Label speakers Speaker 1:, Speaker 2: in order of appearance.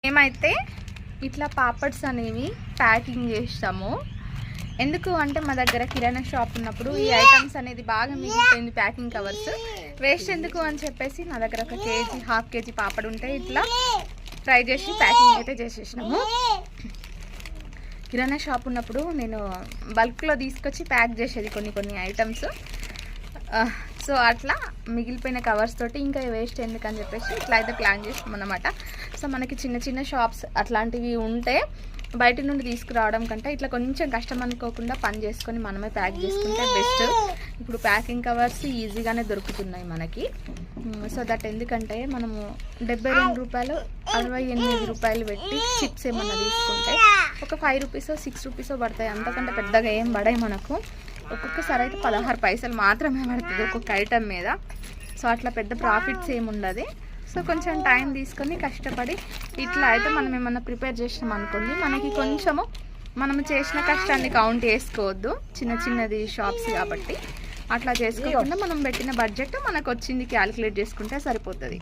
Speaker 1: మేమైతే ఇట్లా పాపడ్స్ అనేవి ప్యాకింగ్ చేస్తాము. ఎందుకు అంటే మా దగ్గర కిరాణా షాప్ ఉన్నప్పుడు ఈ ఐటమ్స్ అనేది బాగా మిగిలిపోయింది. ప్యాకింగ్ కవర్స్ వేస్ట్ ఎందుకు అని చెప్పేసి నా దగ్గర ఒక కేజీ, హాఫ్ కేజీ పాపడ్ ఉంటే ఇట్లా ఫ్రై చేసి ప్యాకింగ్ అయితే చేసేసినాము. కిరాణా షాప్ ఉన్నప్పుడు నేను బల్క్లో తీసుకొచ్చి ప్యాక్ చేసేది కొన్ని ఐటమ్స్. సో అట్లా మిగిలిపోయిన కవర్స్ తోటి ఇంకా వేస్ట్ ఎందుకని చెప్పేసి ఇట్లా అయితే ప్లాన్ చేస్తాం అన్నమాట. సో మనకి చిన్న షాప్స్ అట్లాంటివి ఉంటే బయట నుండి తీసుకురావడం కంటే ఇట్లా కొంచెం కష్టం అనుకోకుండా పని చేసుకొని మనమే ప్యాక్ చేసుకుంటే బెస్ట్. ఇప్పుడు ప్యాకింగ్ కవర్స్ ఈజీగానే దొరుకుతున్నాయి మనకి. సో దట్ ఎందుకంటే మనము 72 రూపాయలు 68 రూపాయలు పెట్టి చిప్స్ ఏమన్నా తీసుకుంటే ఒక 5 రూపీసో 6 రూపీసో పడతాయి. అంతకంటే పెద్దగా ఏం పడాయి మనకు. ఒక్కొక్కసారి అయితే 16 పైసలు మాత్రమే పడుతుంది ఒక్కొక్క ఐటమ్ మీద. సో అట్లా పెద్ద ప్రాఫిట్స్ ఏమి ఉండదు. సో కొంచెం టైం తీసుకొని కష్టపడి ఇట్లా అయితే మనం ఏమన్నా ప్రిపేర్ చేసినాం అనుకోండి, మనకి కొంచెము మనము చేసిన కష్టాన్ని కౌంట్ చేసుకోవద్దు. చిన్నది షాప్స్ కాబట్టి అట్లా చేసుకోకుండా మనం పెట్టిన బడ్జెట్ మనకు వచ్చింది క్యాలిక్యులేట్ చేసుకుంటే సరిపోతుంది.